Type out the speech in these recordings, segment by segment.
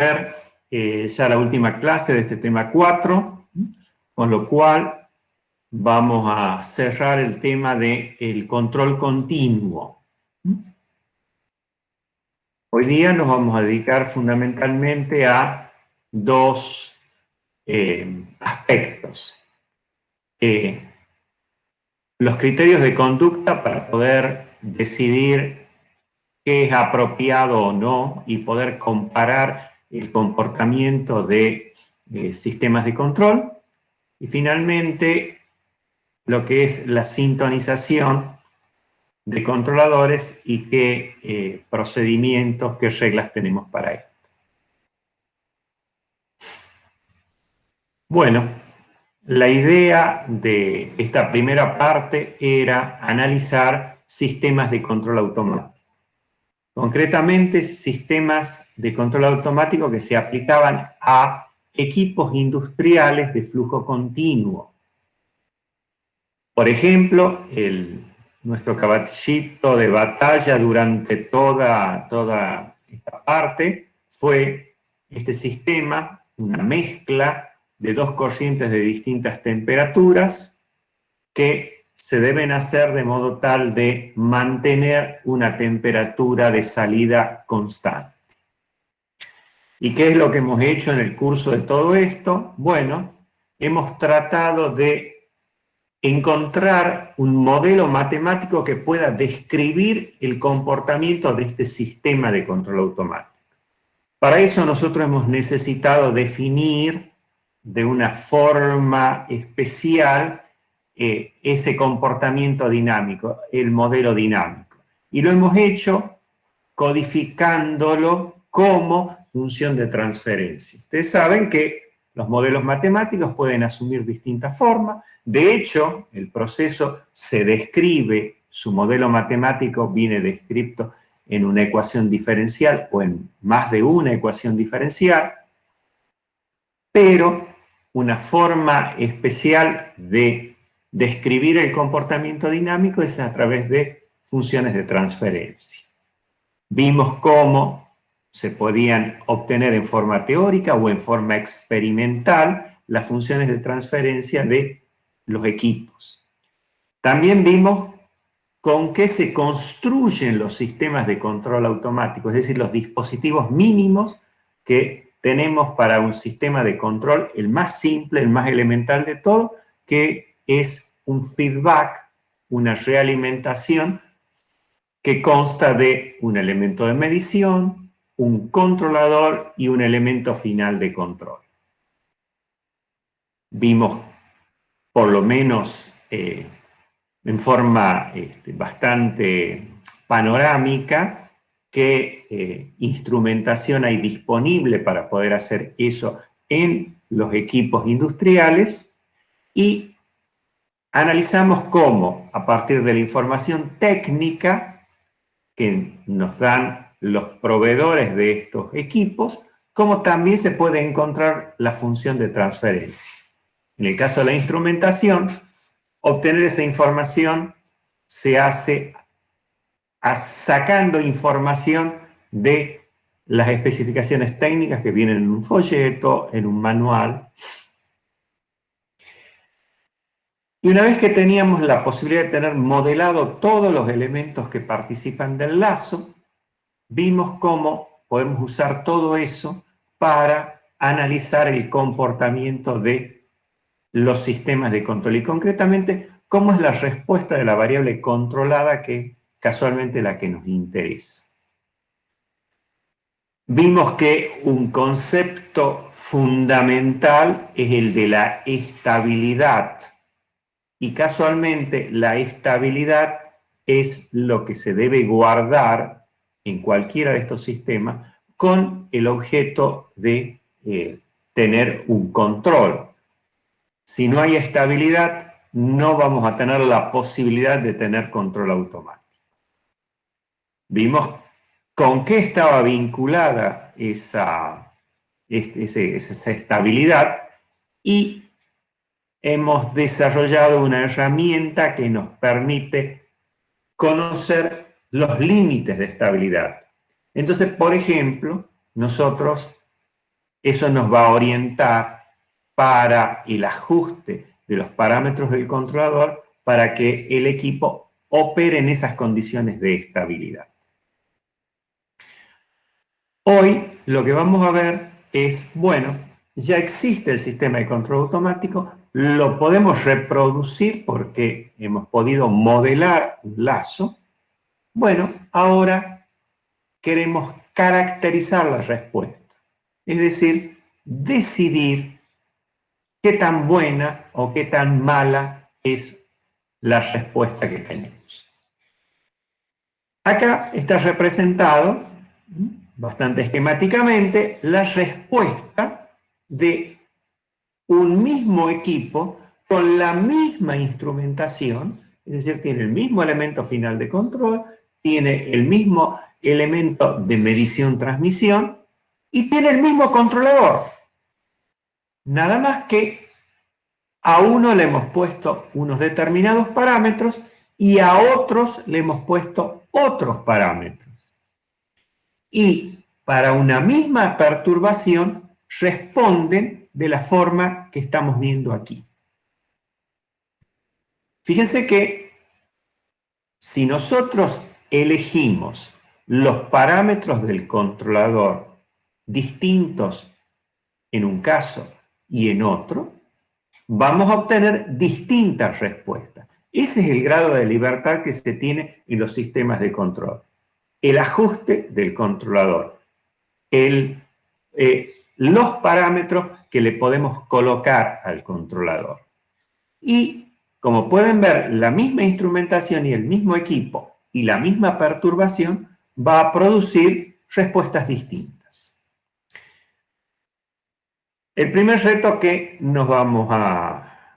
ya la última clase de este tema 4, con lo cual vamos a cerrar el tema del control continuo. Hoy día nos vamos a dedicar fundamentalmente a dos aspectos. Los criterios de conducta para poder decidir qué es apropiado o no y poder comparar el comportamiento de sistemas de control. Y finalmente, lo que es la sintonización de controladores y qué procedimientos, qué reglas tenemos para esto. Bueno, la idea de esta primera parte era analizar sistemas de control automático. Concretamente, sistemas de control automático que se aplicaban a equipos industriales de flujo continuo. Por ejemplo, nuestro caballito de batalla durante toda esta parte fue este sistema, una mezcla de dos corrientes de distintas temperaturas que se deben hacer de modo tal de mantener una temperatura de salida constante. ¿Y qué es lo que hemos hecho en el curso de todo esto? Bueno, hemos tratado de encontrar un modelo matemático que pueda describir el comportamiento de este sistema de control automático. Para eso nosotros hemos necesitado definir de una forma especial ese comportamiento dinámico, el modelo dinámico. Y lo hemos hecho codificándolo como función de transferencia. Ustedes saben que los modelos matemáticos pueden asumir distintas formas. De hecho, el proceso se describe, su modelo matemático viene descrito en una ecuación diferencial o en más de una ecuación diferencial, pero una forma especial de describir el comportamiento dinámico es a través de funciones de transferencia. Vimos cómo se podían obtener en forma teórica o en forma experimental las funciones de transferencia de los equipos. También vimos con qué se construyen los sistemas de control automático, es decir, los dispositivos mínimos que tenemos para un sistema de control, el más simple, el más elemental de todo, que es un feedback, una realimentación que consta de un elemento de medición, un controlador y un elemento final de control. Vimos, por lo menos en forma bastante panorámica, qué instrumentación hay disponible para poder hacer eso en los equipos industriales y analizamos cómo, a partir de la información técnica que nos dan los proveedores de estos equipos, cómo también se puede encontrar la función de transferencia. En el caso de la instrumentación, obtener esa información se hace sacando información de las especificaciones técnicas que vienen en un folleto, en un manual. Y una vez que teníamos la posibilidad de tener modelado todos los elementos que participan del lazo, vimos cómo podemos usar todo eso para analizar el comportamiento de los sistemas de control y concretamente cómo es la respuesta de la variable controlada que es casualmente la que nos interesa. Vimos que un concepto fundamental es el de la estabilidad y casualmente la estabilidad es lo que se debe guardar en cualquiera de estos sistemas con el objeto de tener un control. Si no hay estabilidad, no vamos a tener la posibilidad de tener control automático. Vimos con qué estaba vinculada esa estabilidad y hemos desarrollado una herramienta que nos permite conocer los límites de estabilidad. Entonces, por ejemplo, nosotros Eso nos va a orientar para el ajuste de los parámetros del controlador para que el equipo opere en esas condiciones de estabilidad. Hoy lo que vamos a ver es, bueno, ya existe el sistema de control automático, lo podemos reproducir porque hemos podido modelar un lazo. Bueno, ahora queremos caracterizar la respuesta, es decir, decidir qué tan buena o qué tan mala es la respuesta que tenemos. Acá está representado bastante esquemáticamente la respuesta de un mismo equipo con la misma instrumentación, es decir, tiene el mismo elemento final de control, tiene el mismo elemento de medición-transmisión y tiene el mismo controlador. Nada más que a uno le hemos puesto unos determinados parámetros y a otros le hemos puesto otros parámetros. Y para una misma perturbación responden de la forma que estamos viendo aquí. Fíjense que si nosotros elegimos los parámetros del controlador distintos en un caso y en otro, vamos a obtener distintas respuestas. Ese es el grado de libertad que se tiene en los sistemas de control. El ajuste del controlador, los parámetros que le podemos colocar al controlador. Y como pueden ver, la misma instrumentación y el mismo equipo y la misma perturbación va a producir respuestas distintas. El primer reto que nos vamos a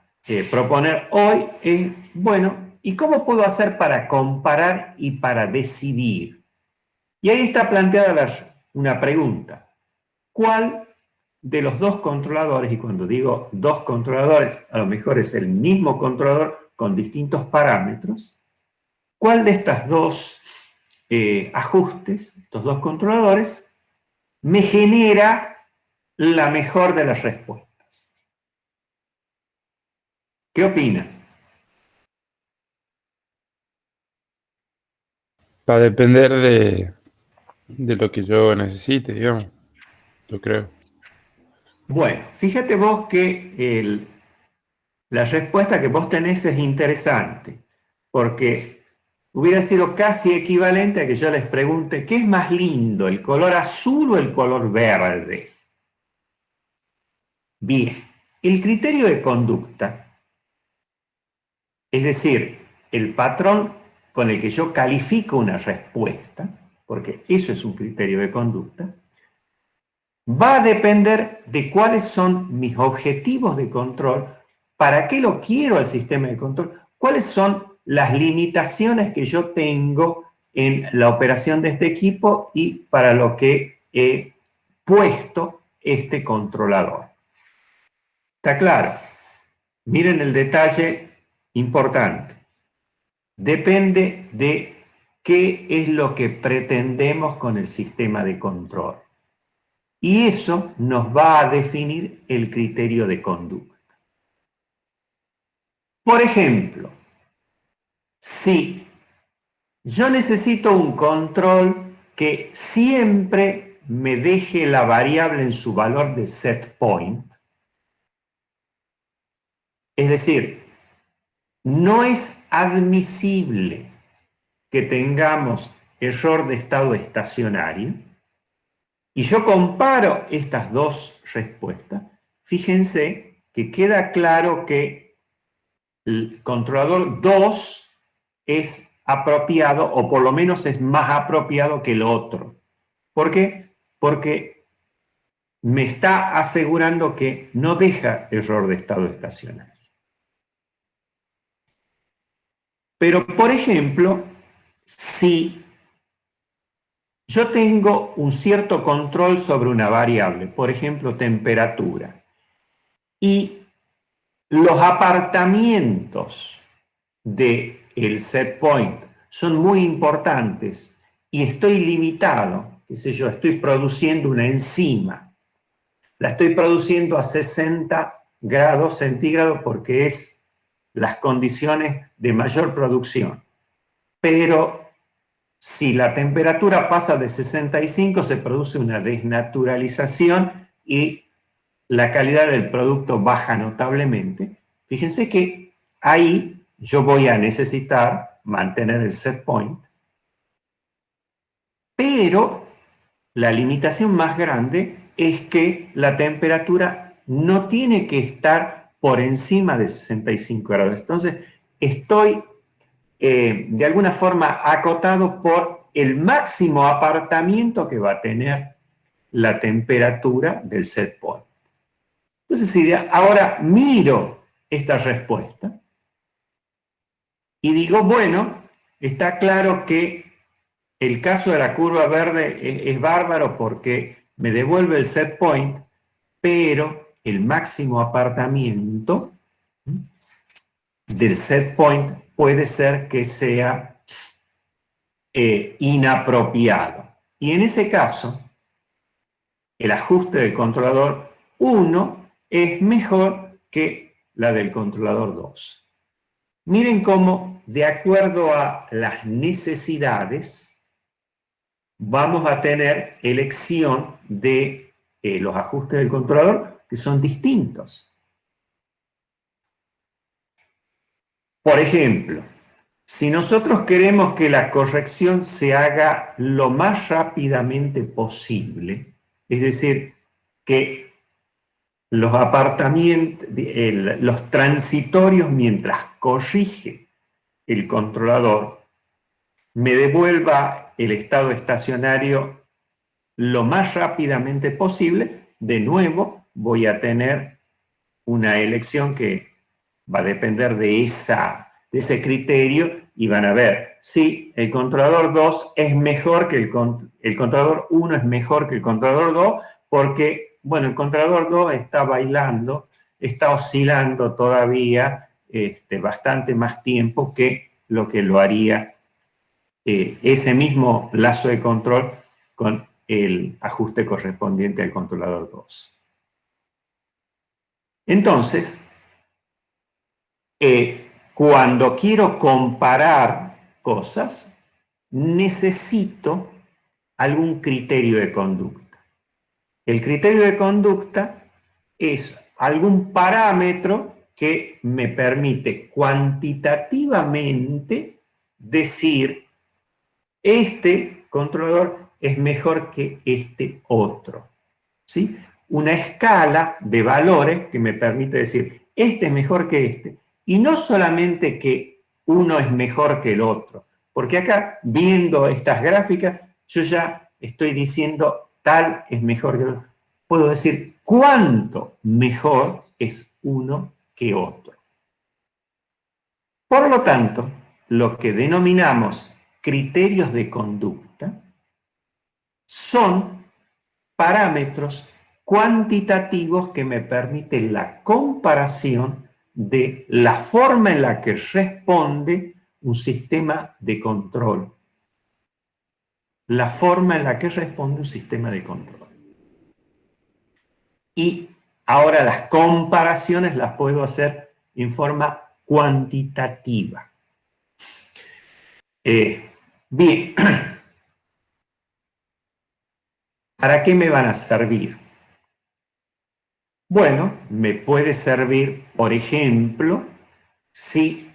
proponer hoy es, bueno, ¿y cómo puedo hacer para comparar y para decidir? Y ahí está planteada una pregunta. ¿Cuál de los dos controladores, y cuando digo dos controladores, a lo mejor es el mismo controlador con distintos parámetros, cuál de estas dos ajustes, estos dos controladores, me genera la mejor de las respuestas? ¿Qué opina? Va a depender de lo que yo necesite, digamos, yo creo. Bueno, fíjate vos que la respuesta que vos tenés es interesante, porque hubiera sido casi equivalente a que yo les pregunte, ¿qué es más lindo, el color azul o el color verde? Bien, el criterio de conducta, es decir, el patrón con el que yo califico una respuesta, porque eso es un criterio de conducta, va a depender de cuáles son mis objetivos de control, para qué lo quiero al sistema de control, cuáles son las limitaciones que yo tengo en la operación de este equipo y para lo que he puesto este controlador. ¿Está claro? Miren el detalle importante. Depende de qué es lo que pretendemos con el sistema de control. Y eso nos va a definir el criterio de conducta. Por ejemplo, si yo necesito un control que siempre me deje la variable en su valor de set point, es decir, no es admisible que tengamos error de estado estacionario, y yo comparo estas dos respuestas, fíjense que queda claro que el controlador 2 es apropiado, o por lo menos es más apropiado que el otro. ¿Por qué? Porque me está asegurando que no deja error de estado estacionario. Pero, por ejemplo, si yo tengo un cierto control sobre una variable, por ejemplo, temperatura, y los apartamientos del set point son muy importantes y estoy limitado, qué sé yo, estoy produciendo una enzima, la estoy produciendo a 60 grados centígrados porque es las condiciones de mayor producción. Pero si la temperatura pasa de 65, se produce una desnaturalización y la calidad del producto baja notablemente. Fíjense que ahí yo voy a necesitar mantener el set point, pero la limitación más grande es que la temperatura no tiene que estar por encima de 65 grados. Entonces, estoy de alguna forma acotado por el máximo apartamiento que va a tener la temperatura del set point. Entonces, si ahora miro esta respuesta y digo, bueno, está claro que el caso de la curva verde es bárbaro porque me devuelve el set point, pero el máximo apartamiento del set point puede ser que sea inapropiado. Y en ese caso, el ajuste del controlador 1 es mejor que la del controlador 2. Miren cómo, de acuerdo a las necesidades, vamos a tener elección de los ajustes del controlador que son distintos. Por ejemplo, si nosotros queremos que la corrección se haga lo más rápidamente posible, es decir, que los apartamientos, los transitorios mientras corrige el controlador, me devuelva el estado estacionario lo más rápidamente posible, de nuevo voy a tener una elección que va a depender de ese criterio y van a ver si el controlador 2 es mejor que el controlador 1 es mejor que el controlador 2 porque, bueno, el controlador 2 está bailando, está oscilando todavía bastante más tiempo que lo haría ese mismo lazo de control con el ajuste correspondiente al controlador 2. Entonces, cuando quiero comparar cosas, necesito algún criterio de conducta. El criterio de conducta es algún parámetro que me permite cuantitativamente decir este controlador es mejor que este otro. ¿Sí? Una escala de valores que me permite decir este es mejor que este. Y no solamente que uno es mejor que el otro, porque acá, viendo estas gráficas, yo ya estoy diciendo tal es mejor que el otro. Puedo decir cuánto mejor es uno que otro. Por lo tanto, lo que denominamos criterios de conducta son parámetros cuantitativos que me permiten la comparación de la forma en la que responde un sistema de control. La forma en la que responde un sistema de control. Y ahora las comparaciones las puedo hacer en forma cuantitativa. Bien, ¿para qué me van a servir? Bueno, me puede servir, por ejemplo, si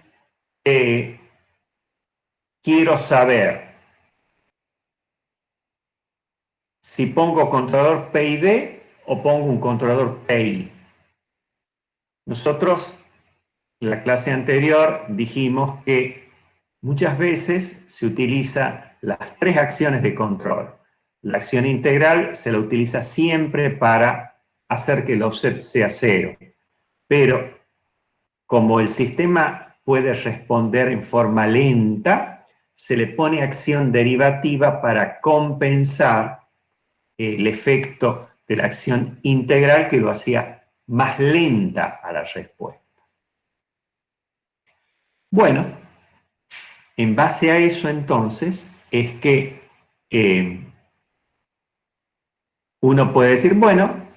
quiero saber si pongo controlador PID o pongo un controlador PI. Nosotros, en la clase anterior, dijimos que muchas veces se utiliza las tres acciones de control. La acción integral se la utiliza siempre para hacer que el offset sea 0. Pero como el sistema puede responder en forma lenta, se le pone acción derivativa para compensar el efecto de la acción integral que lo hacía más lenta a la respuesta. Bueno, en base a eso entonces es que uno puede decir, bueno,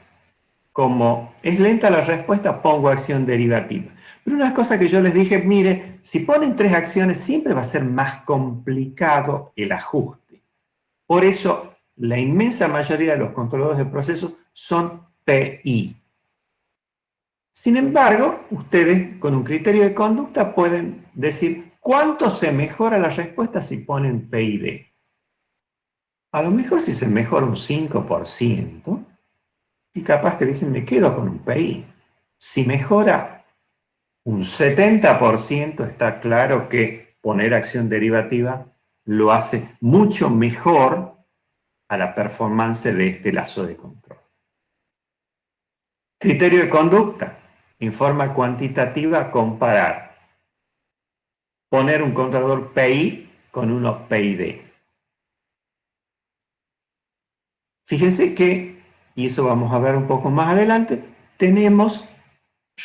como es lenta la respuesta, pongo acción derivativa. Pero una cosa que yo les dije, mire, si ponen 3 acciones, siempre va a ser más complicado el ajuste. Por eso, la inmensa mayoría de los controladores de procesos son PI. Sin embargo, ustedes con un criterio de conducta pueden decir cuánto se mejora la respuesta si ponen PID. A lo mejor si se mejora un 5%, y capaz que dicen me quedo con un PI. Si mejora un 70%, está claro que poner acción derivativa lo hace mucho mejor a la performance de este lazo de control. Criterio de conducta. En forma cuantitativa, comparar. Poner un controlador PI con uno PID. Fíjense que, y eso vamos a ver un poco más adelante, tenemos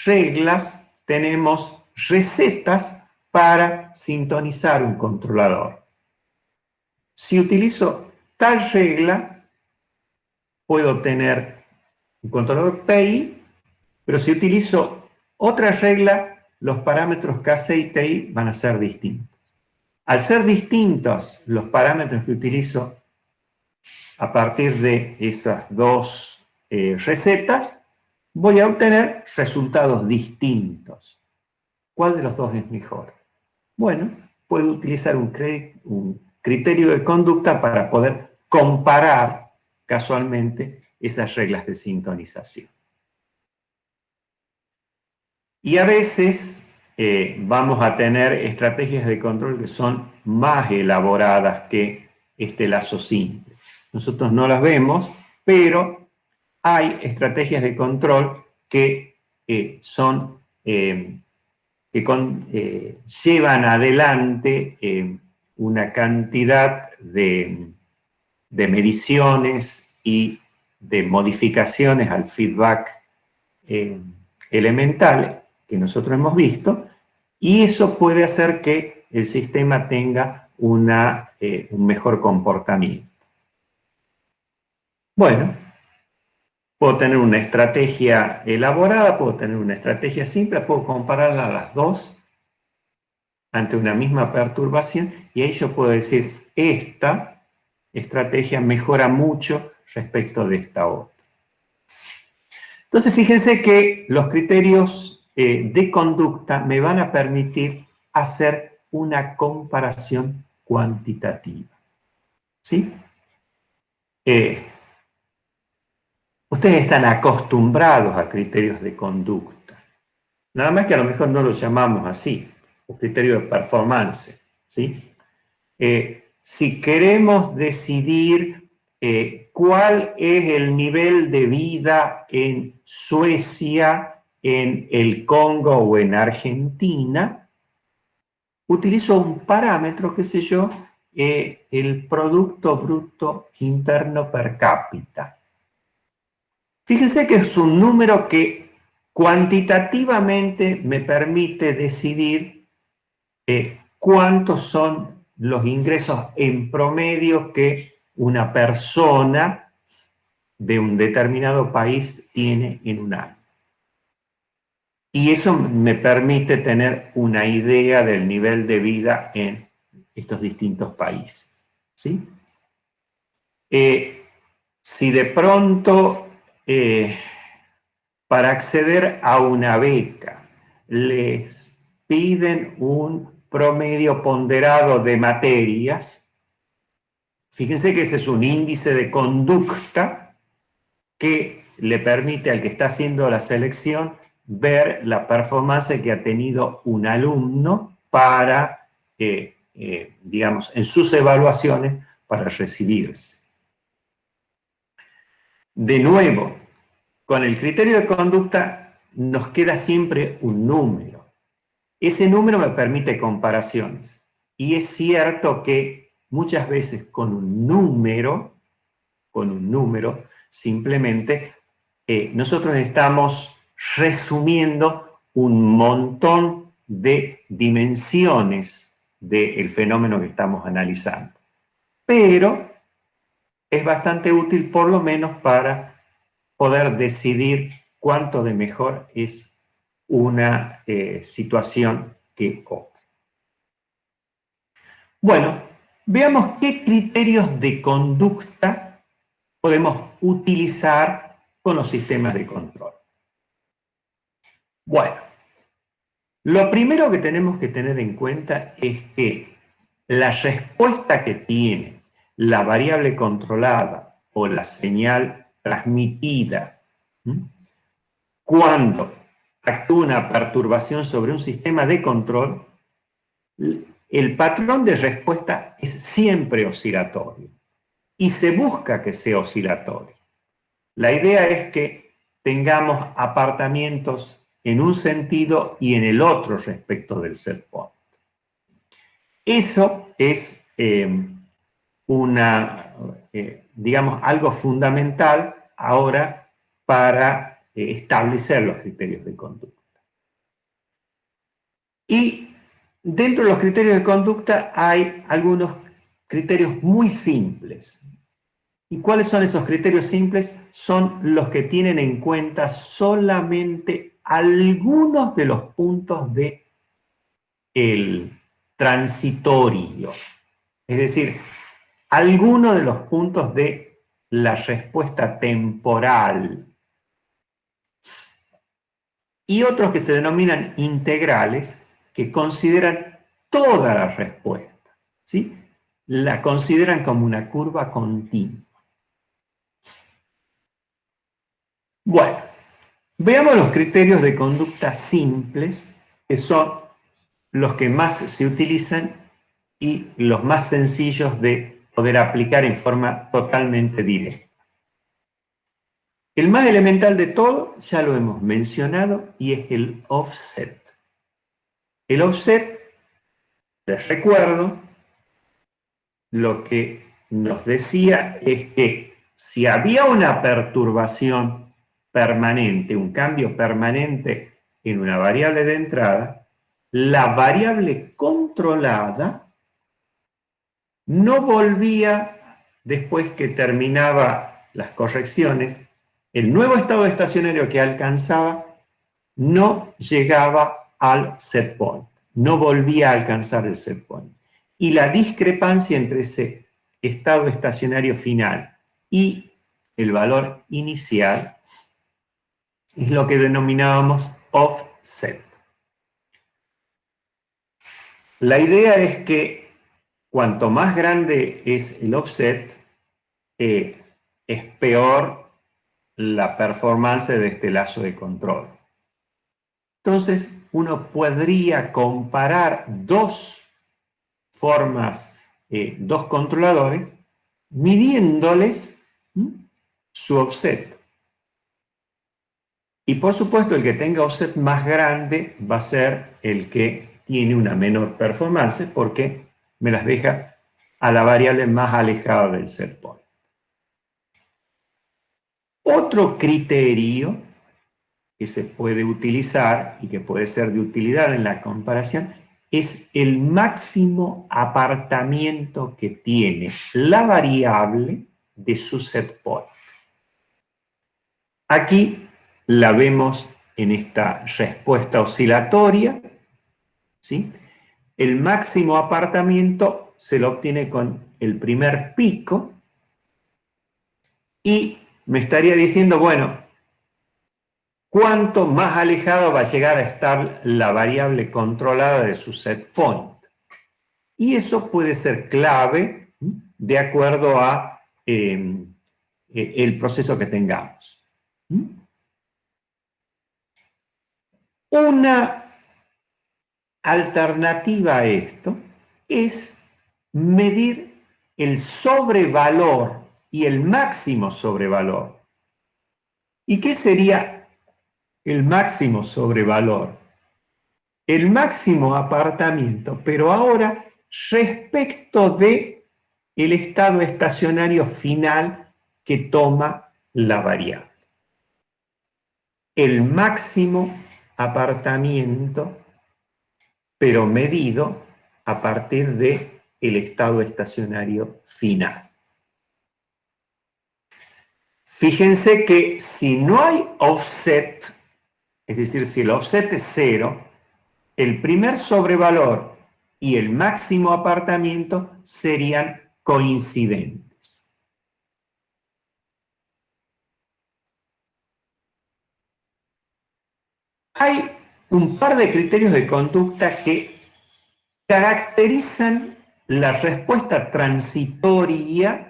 reglas, tenemos recetas para sintonizar un controlador. Si utilizo tal regla, puedo tener un controlador PI, pero si utilizo otra regla, los parámetros KC y TI van a ser distintos. Al ser distintos los parámetros que utilizo a partir de esas dos recetas, voy a obtener resultados distintos. ¿Cuál de los dos es mejor? Bueno, puedo utilizar un criterio de conducta para poder comparar casualmente esas reglas de sintonización. Y a veces vamos a tener estrategias de control que son más elaboradas que este lazo simple. Nosotros no las vemos, pero hay estrategias de control que llevan adelante una cantidad de mediciones y de modificaciones al feedback elemental que nosotros hemos visto, y eso puede hacer que el sistema tenga un mejor comportamiento. Bueno, puedo tener una estrategia elaborada, puedo tener una estrategia simple, puedo compararla a las dos ante una misma perturbación, y ahí yo puedo decir, esta estrategia mejora mucho respecto de esta otra. Entonces, fíjense que los criterios de conducta me van a permitir hacer una comparación cuantitativa. ¿Sí? Ustedes están acostumbrados a criterios de conducta. Nada más que a lo mejor no los llamamos así, o criterio de performance. ¿Sí? Si queremos decidir cuál es el nivel de vida en Suecia, en el Congo o en Argentina, utilizo un parámetro, qué sé yo, el Producto Bruto Interno Per cápita. Fíjense que es un número que cuantitativamente me permite decidir cuántos son los ingresos en promedio que una persona de un determinado país tiene en un año. Y eso me permite tener una idea del nivel de vida en estos distintos países. ¿Sí? Si de pronto, para acceder a una beca, les piden un promedio ponderado de materias, fíjense que ese es un índice de conducta que le permite al que está haciendo la selección ver la performance que ha tenido un alumno para, digamos, en sus evaluaciones para recibirse. De nuevo, con el criterio de conducta nos queda siempre un número. Ese número me permite comparaciones. Y es cierto que muchas veces con un número, simplemente nosotros estamos resumiendo un montón de dimensiones del fenómeno que estamos analizando. Pero es bastante útil por lo menos para poder decidir cuánto de mejor es una situación que otra. Bueno, veamos qué criterios de conducta podemos utilizar con los sistemas de control. Bueno, lo primero que tenemos que tener en cuenta es que la respuesta que tiene la variable controlada o la señal transmitida cuando actúa una perturbación sobre un sistema de control, el patrón de respuesta es siempre oscilatorio y se busca que sea oscilatorio. La idea es que tengamos apartamientos en un sentido y en el otro respecto del set point. Eso es digamos, algo fundamental ahora para establecer los criterios de conducta. Y dentro de los criterios de conducta hay algunos criterios muy simples. ¿Y cuáles son esos criterios simples? Son los que tienen en cuenta solamente algunos de los puntos del transitorio. Es decir, algunos de los puntos de la respuesta temporal. Y otros que se denominan integrales, que consideran toda la respuesta, ¿sí? La consideran como una curva continua. Bueno, veamos los criterios de conducta simples, que son los que más se utilizan y los más sencillos de poder aplicar en forma totalmente directa. El más elemental de todo, ya lo hemos mencionado, y es el offset. El offset, les recuerdo, lo que nos decía es que si había una perturbación permanente, un cambio permanente en una variable de entrada, la variable controlada no volvía, después que terminaba las correcciones, el nuevo estado estacionario que alcanzaba no llegaba al set point, no volvía a alcanzar el set point. Y la discrepancia entre ese estado estacionario final y el valor inicial es lo que denominábamos offset. La idea es que cuanto más grande es el offset, es peor la performance de este lazo de control. Entonces, uno podría comparar dos formas, dos controladores, midiéndoles su offset. Y por supuesto, el que tenga offset más grande va a ser el que tiene una menor performance porque me las deja a la variable más alejada del set point. Otro criterio que se puede utilizar y que puede ser de utilidad en la comparación es el máximo apartamiento que tiene la variable de su set point. Aquí la vemos en esta respuesta oscilatoria, ¿sí? El máximo apartamiento se lo obtiene con el primer pico y me estaría diciendo, bueno, ¿cuánto más alejado va a llegar a estar la variable controlada de su set point? Y eso puede ser clave de acuerdo a el proceso que tengamos. Una alternativa a esto es medir el sobrevalor y el máximo sobrevalor. ¿Y qué sería el máximo sobrevalor? El máximo apartamiento, pero ahora respecto de el estado estacionario final que toma la variable. El máximo apartamiento, pero medido a partir de el estado estacionario final. Fíjense que si no hay offset, es decir, si el offset es 0, el primer sobrevalor y el máximo apartamiento serían coincidentes. Hay un par de criterios de conducta que caracterizan la respuesta transitoria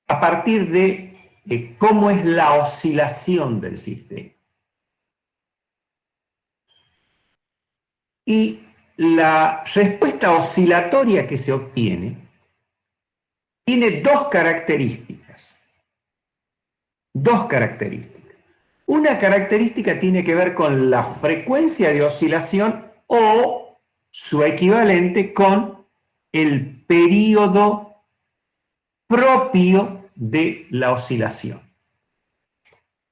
a partir de cómo es la oscilación del sistema. Y la respuesta oscilatoria que se obtiene tiene dos características. Dos características. Una característica tiene que ver con la frecuencia de oscilación o su equivalente con el periodo propio de la oscilación.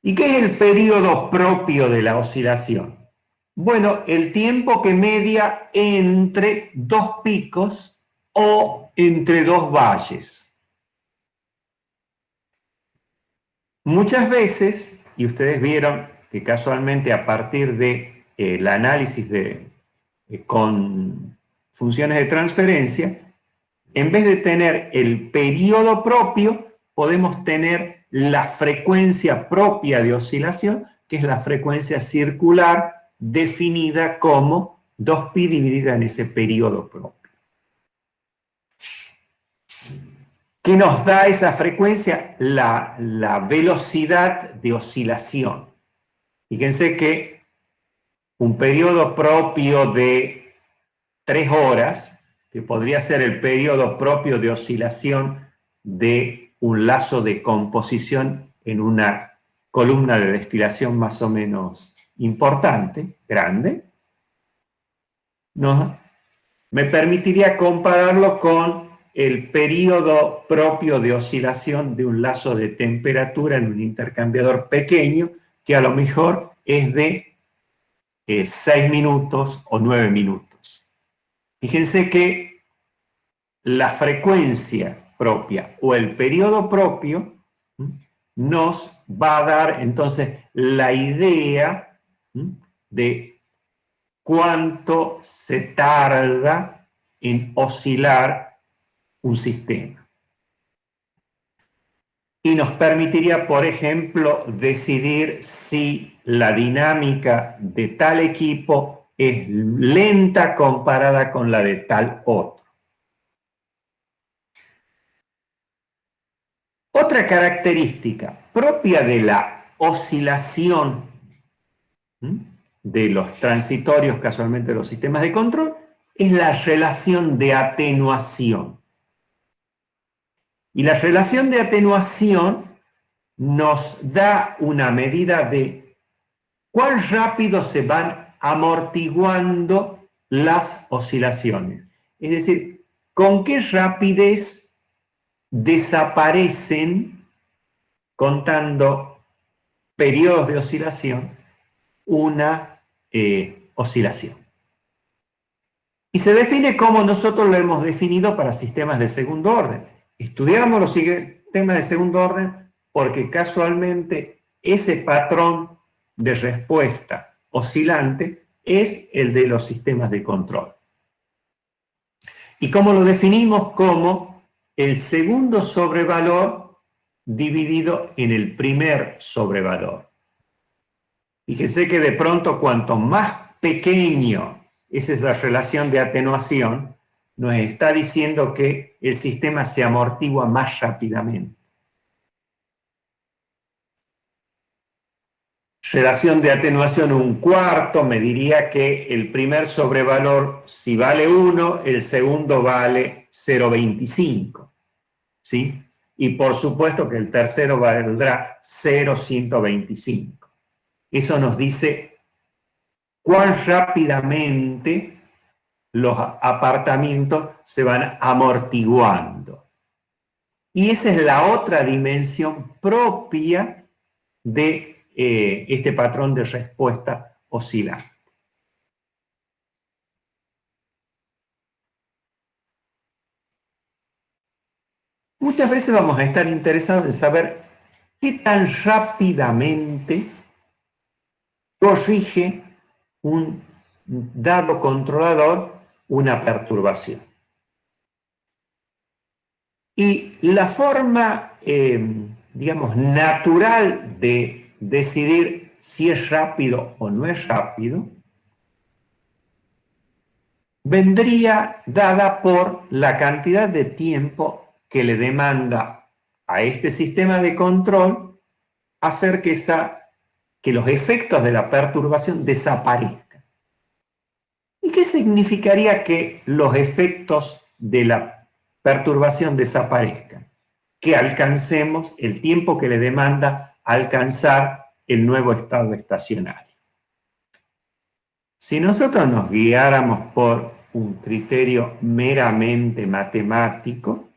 ¿Y qué es el periodo propio de la oscilación? Bueno, el tiempo que media entre dos picos o entre dos valles. Muchas veces, y ustedes vieron que casualmente a partir del análisis con funciones de transferencia, en vez de tener el periodo propio, podemos tener la frecuencia propia de oscilación, que es la frecuencia circular definida como 2pi dividida en ese periodo propio. ¿Qué nos da esa frecuencia? La velocidad de oscilación. Fíjense que un periodo propio de 3 horas, que podría ser el periodo propio de oscilación de un lazo de composición en una columna de destilación más o menos importante, grande, ¿no? Me permitiría compararlo con el periodo propio de oscilación de un lazo de temperatura en un intercambiador pequeño, que a lo mejor es de 6 minutos o 9 minutos. Fíjense que la frecuencia propia o el periodo propio nos va a dar entonces la idea de cuánto se tarda en oscilar un sistema. Y nos permitiría, por ejemplo, decidir si la dinámica de tal equipo es lenta comparada con la de tal otro. Otra característica propia de la oscilación de los transitorios, casualmente de los sistemas de control, es la relación de atenuación. Y la relación de atenuación nos da una medida de cuán rápido se van amortiguando las oscilaciones. Es decir, con qué rapidez desaparecen, contando periodos de oscilación, una oscilación. Y se define como nosotros lo hemos definido para sistemas de segundo orden. Estudiamos los sistemas de segundo orden porque casualmente ese patrón de respuesta oscilante es el de los sistemas de control. ¿Y cómo lo definimos? Como el segundo sobrevalor dividido en el primer sobrevalor. Fíjese que de pronto cuanto más pequeño es esa relación de atenuación, nos está diciendo que el sistema se amortigua más rápidamente. Relación de atenuación 1/4 me diría que el primer sobrevalor, si vale 1, el segundo vale 0,25. ¿Sí? Y por supuesto que el tercero valdrá 0,125. Eso nos dice cuán rápidamente los apartamientos se van amortiguando. Y esa es la otra dimensión propia de este patrón de respuesta oscilante. muchas veces vamos a estar interesados en saber qué tan rápidamente corrige un dado controlador una perturbación. Y la forma, digamos, natural de decidir si es rápido o no es rápido, vendría dada por la cantidad de tiempo que le demanda a este sistema de control hacer que los efectos de la perturbación desaparezcan. ¿Y qué significaría que los efectos de la perturbación desaparezcan? Que alcancemos el tiempo que le demanda alcanzar el nuevo estado estacionario. Si nosotros nos guiáramos por un criterio meramente matemático,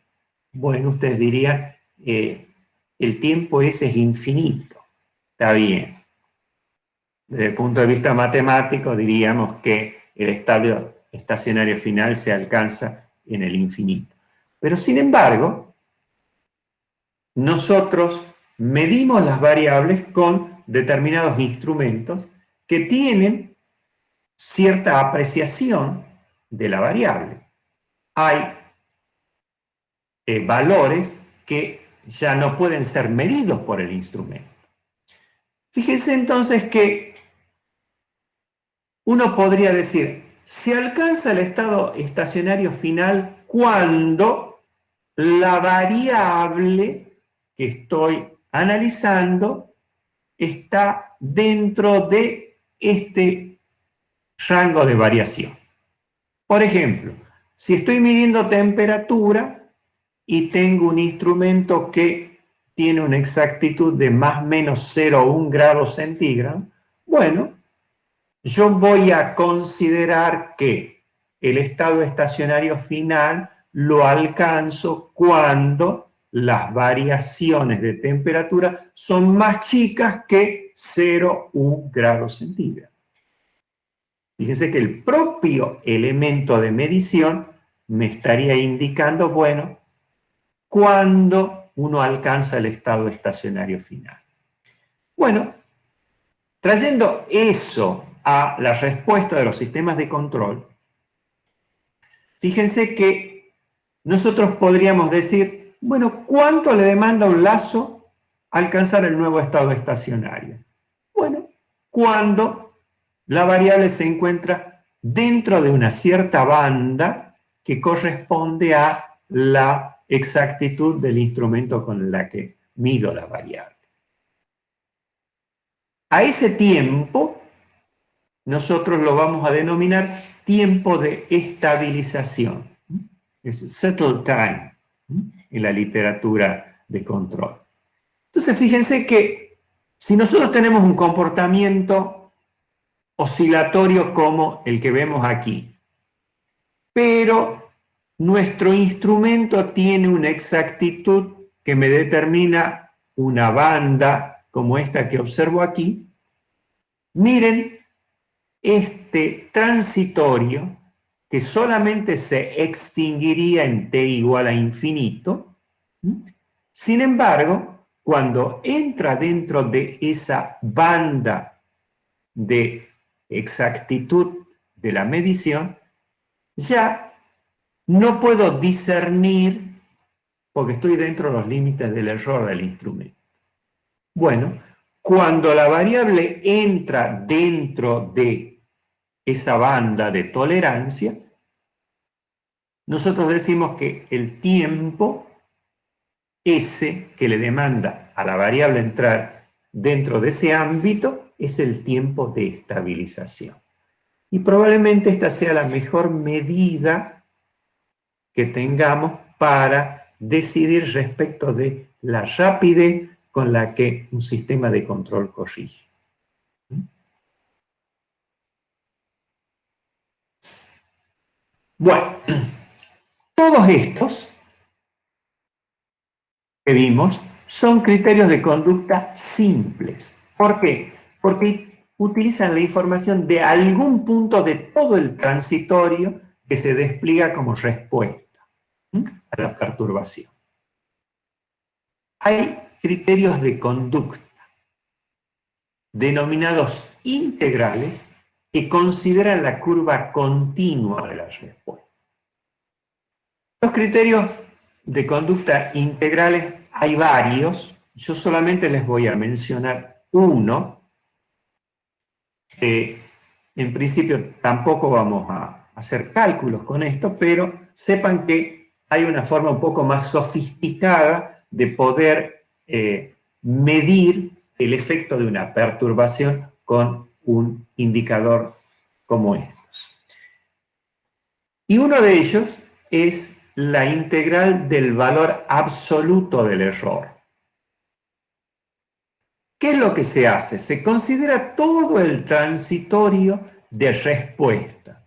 bueno, ustedes dirían, el tiempo ese es infinito. Está bien. Desde el punto de vista matemático, diríamos que el estado estacionario final se alcanza en el infinito. Pero sin embargo, nosotros medimos las variables con determinados instrumentos que tienen cierta apreciación de la variable. Hay valores que ya no pueden ser medidos por el instrumento. Fíjense entonces que uno podría decir, se alcanza el estado estacionario final cuando la variable que estoy analizando está dentro de este rango de variación. Por ejemplo, si estoy midiendo temperatura y tengo un instrumento que tiene una exactitud de más o menos 0,1 grados centígrados, bueno, yo voy a considerar que el estado estacionario final lo alcanzo cuando las variaciones de temperatura son más chicas que 0,1 grados centígrados. Fíjense que el propio elemento de medición me estaría indicando, bueno, cuando uno alcanza el estado estacionario final. Bueno, trayendo eso a la respuesta de los sistemas de control, fíjense que nosotros podríamos decir, bueno, ¿cuánto le demanda un lazo alcanzar el nuevo estado estacionario? Bueno, cuando la variable se encuentra dentro de una cierta banda que corresponde a la exactitud del instrumento con la que mido la variable. A ese tiempo nosotros lo vamos a denominar tiempo de estabilización. Es settle time en la literatura de control. Entonces, fíjense que si nosotros tenemos un comportamiento oscilatorio como el que vemos aquí, pero nuestro instrumento tiene una exactitud que me determina una banda como esta que observo aquí, miren este transitorio que solamente se extinguiría en t igual a infinito. Sin embargo, cuando entra dentro de esa banda de exactitud de la medición, ya no puedo discernir porque estoy dentro de los límites del error del instrumento. Bueno, cuando la variable entra dentro de esa banda de tolerancia, nosotros decimos que el tiempo ese que le demanda a la variable entrar dentro de ese ámbito es el tiempo de estabilización. Y probablemente esta sea la mejor medida que tengamos para decidir respecto de la rapidez con la que un sistema de control corrige. Bueno, todos estos que vimos son criterios de conducta simples. ¿Por qué? Porque utilizan la información de algún punto de todo el transitorio que se despliega como respuesta a la perturbación. hay criterios de conducta, denominados integrales, que consideran la curva continua de la respuesta. Los criterios de conducta integrales hay varios, yo solamente les voy a mencionar uno, que en principio tampoco vamos a hacer cálculos con esto, pero sepan que hay una forma un poco más sofisticada de poder medir el efecto de una perturbación con un indicador como estos. Y uno de ellos es la integral del valor absoluto del error. ¿Qué es lo que se hace? Se considera todo el transitorio de respuesta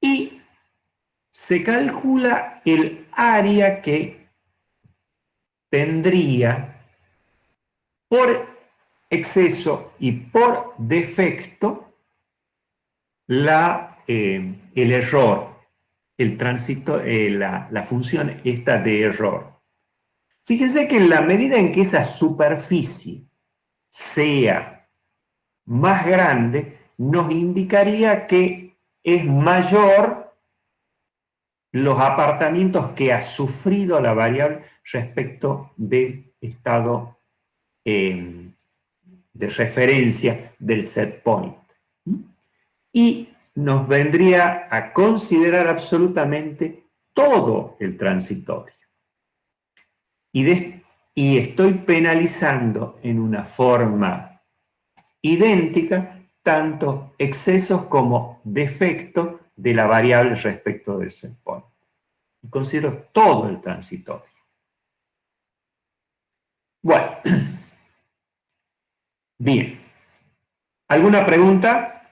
y se calcula el área que tendría por exceso y por defecto el error, el tránsito, la función esta de error. Fíjense que en la medida en que esa superficie sea más grande, nos indicaría que es mayor los apartamientos que ha sufrido la variable respecto del estado de referencia del set point. Y nos vendría a considerar absolutamente todo el transitorio. Y estoy penalizando en una forma idéntica tanto excesos como defectos de la variable respecto del set point. Y considero todo el transitorio. Bueno, bien. ¿Alguna pregunta?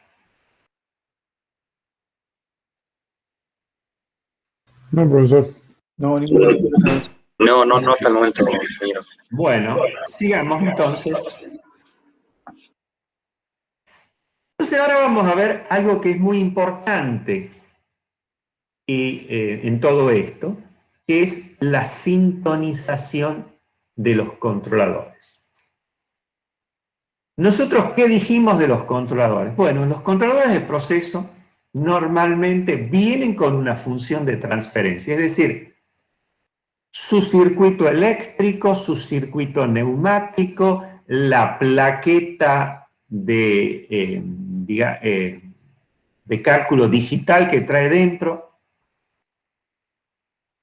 No, profesor. No, ninguna. No hasta el momento, ingeniero. Bueno, sigamos entonces. Entonces ahora vamos a ver algo que es muy importante en todo esto, que es la sintonización de los controladores. ¿Nosotros qué dijimos de los controladores? Bueno, los controladores de proceso normalmente vienen con una función de transferencia, es decir, su circuito eléctrico, su circuito neumático, la plaqueta de cálculo digital que trae dentro.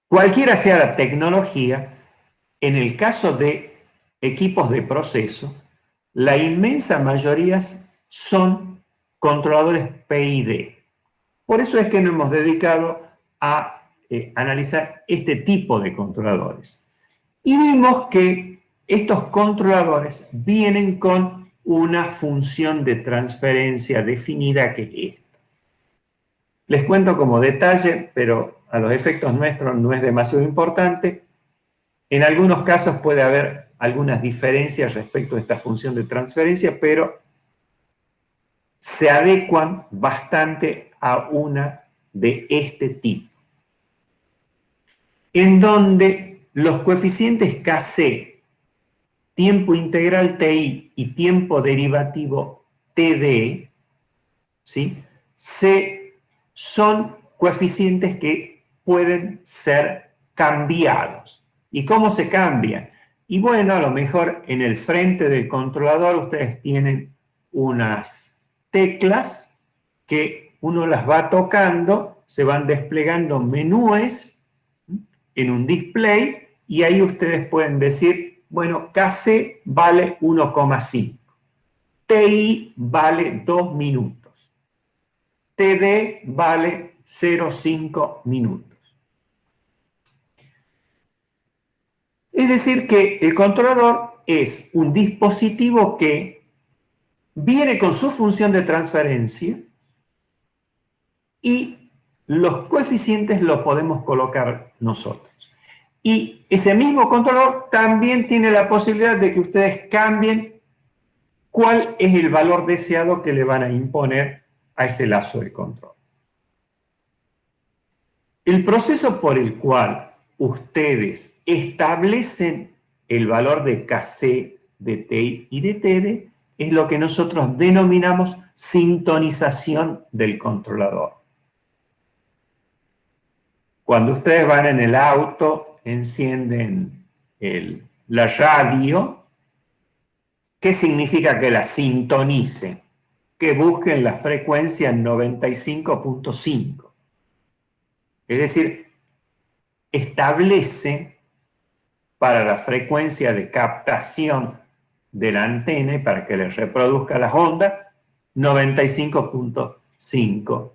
Cualquiera sea la tecnología, en el caso de equipos de proceso, la inmensa mayoría son controladores PID. Por eso es que nos hemos dedicado a analizar este tipo de controladores. Y vimos que estos controladores vienen con una función de transferencia definida que es esta. Les cuento como detalle, pero a los efectos nuestros no es demasiado importante. En algunos casos puede haber algunas diferencias respecto a esta función de transferencia, pero se adecuan bastante a una de este tipo, en donde los coeficientes Kc, tiempo integral Ti y tiempo derivativo Td, ¿sí? Son coeficientes que pueden ser cambiados. ¿Y cómo se cambian? Y bueno, a lo mejor en el frente del controlador ustedes tienen unas teclas que uno las va tocando, se van desplegando menúes en un display y ahí ustedes pueden decir, bueno, Kc vale 1,5, Ti vale 2 minutos, Td vale 0,5 minutos. Es decir que el controlador es un dispositivo que viene con su función de transferencia y los coeficientes los podemos colocar nosotros. Y ese mismo controlador también tiene la posibilidad de que ustedes cambien cuál es el valor deseado que le van a imponer a ese lazo de control. El proceso por el cual ustedes establecen el valor de Kc, de Ti y de Td, es lo que nosotros denominamos sintonización del controlador. Cuando ustedes van en el auto, encienden la radio, ¿qué significa que la sintonicen? Que busquen la frecuencia en 95.5. Es decir, establece para la frecuencia de captación de la antena y para que le reproduzca las ondas, 95.5.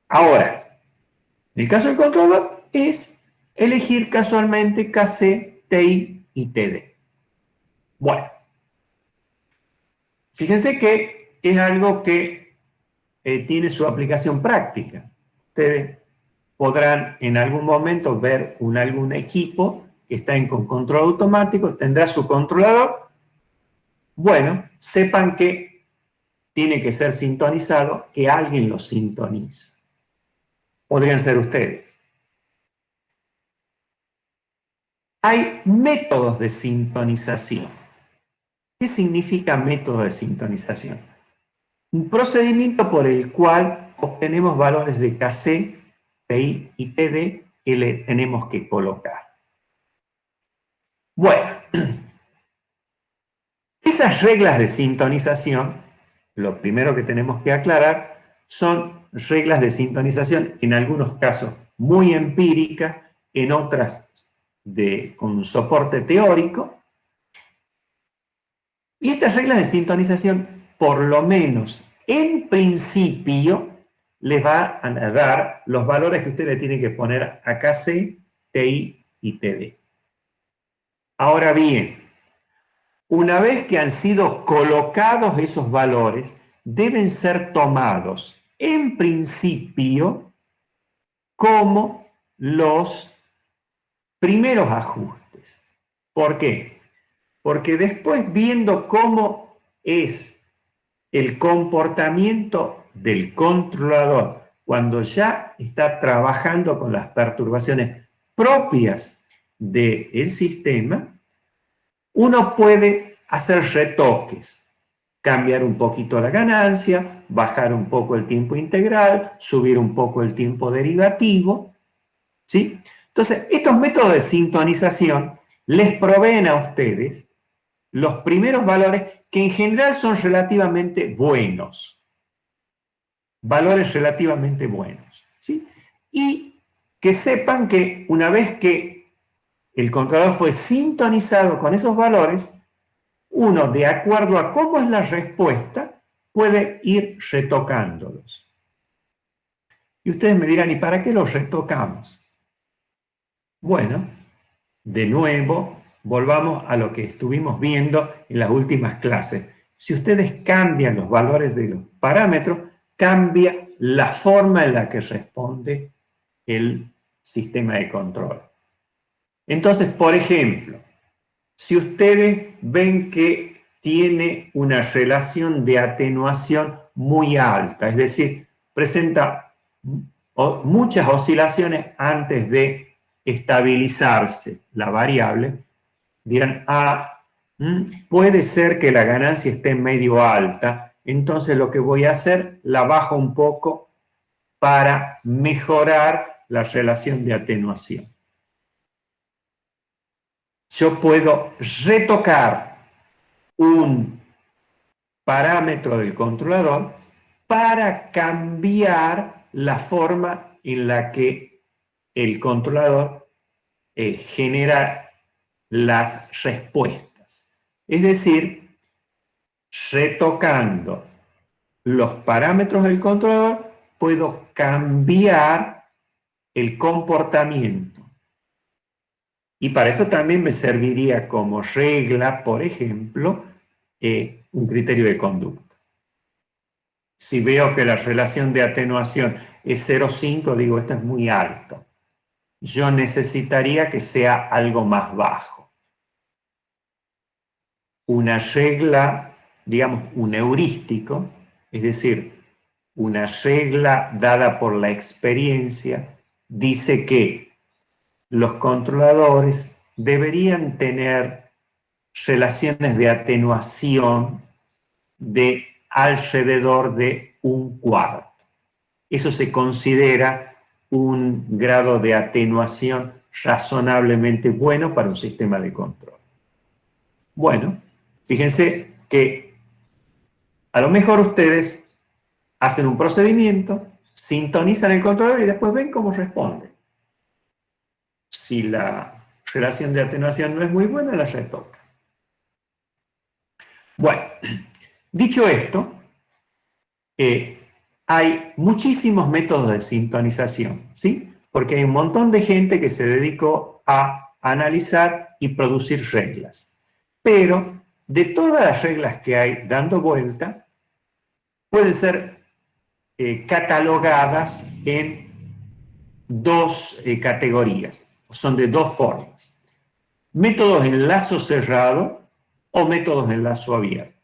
Ahora, el caso del controlador es elegir casualmente Kc, Ti y Td. Bueno, fíjense que es algo que tiene su aplicación práctica. Ustedes podrán en algún momento ver algún equipo que está con control automático, tendrá su controlador. Bueno, sepan que tiene que ser sintonizado, que alguien lo sintonice. Podrían ser ustedes. Hay métodos de sintonización. ¿Qué significa método de sintonización? Un procedimiento por el cual obtenemos valores de Kc, Ti y Td que le tenemos que colocar. Bueno, esas reglas de sintonización, lo primero que tenemos que aclarar, son reglas de sintonización, en algunos casos muy empíricas, en otras con soporte teórico. Y estas reglas de sintonización, por lo menos en principio, les va a dar los valores que usted le tiene que poner a Kc, Ti y Td. Ahora bien, una vez que han sido colocados esos valores, deben ser tomados en principio como los primeros ajustes. ¿Por qué? Porque después, viendo cómo es el comportamiento del controlador cuando ya está trabajando con las perturbaciones propias del sistema, uno puede hacer retoques, cambiar un poquito la ganancia, bajar un poco el tiempo integral, subir un poco el tiempo derivativo, ¿sí? Entonces, estos métodos de sintonización les proveen a ustedes los primeros valores que en general son relativamente buenos. Valores relativamente buenos, ¿sí? Y que sepan que una vez que el controlador fue sintonizado con esos valores, uno, de acuerdo a cómo es la respuesta, puede ir retocándolos. Y ustedes me dirán, ¿y para qué los retocamos? Bueno, de nuevo, volvamos a lo que estuvimos viendo en las últimas clases. Si ustedes cambian los valores de los parámetros, cambia la forma en la que responde el sistema de control. Entonces, por ejemplo, si ustedes ven que tiene una relación de atenuación muy alta, es decir, presenta muchas oscilaciones antes de estabilizarse la variable, dirán, puede ser que la ganancia esté medio alta, entonces lo que voy a hacer, la bajo un poco para mejorar la relación de atenuación. Yo puedo retocar un parámetro del controlador para cambiar la forma en la que el controlador genera las respuestas. Es decir, retocando los parámetros del controlador, puedo cambiar el comportamiento. Y para eso también me serviría como regla, por ejemplo, un criterio de conducta. Si veo que la relación de atenuación es 0,5, digo, esto es muy alto. Yo necesitaría que sea algo más bajo. Una regla, digamos, un heurístico, es decir, una regla dada por la experiencia, dice que los controladores deberían tener relaciones de atenuación de alrededor de 1/4. Eso se considera un grado de atenuación razonablemente bueno para un sistema de control. Bueno, fíjense que a lo mejor ustedes hacen un procedimiento, sintonizan el controlador y después ven cómo responde. Si la relación de atenuación no es muy buena, la retoca. Bueno, dicho esto, hay muchísimos métodos de sintonización, ¿sí? Porque hay un montón de gente que se dedicó a analizar y producir reglas. Pero de todas las reglas que hay dando vuelta, pueden ser catalogadas en dos categorías, son de dos formas. Métodos en lazo cerrado o métodos en lazo abierto.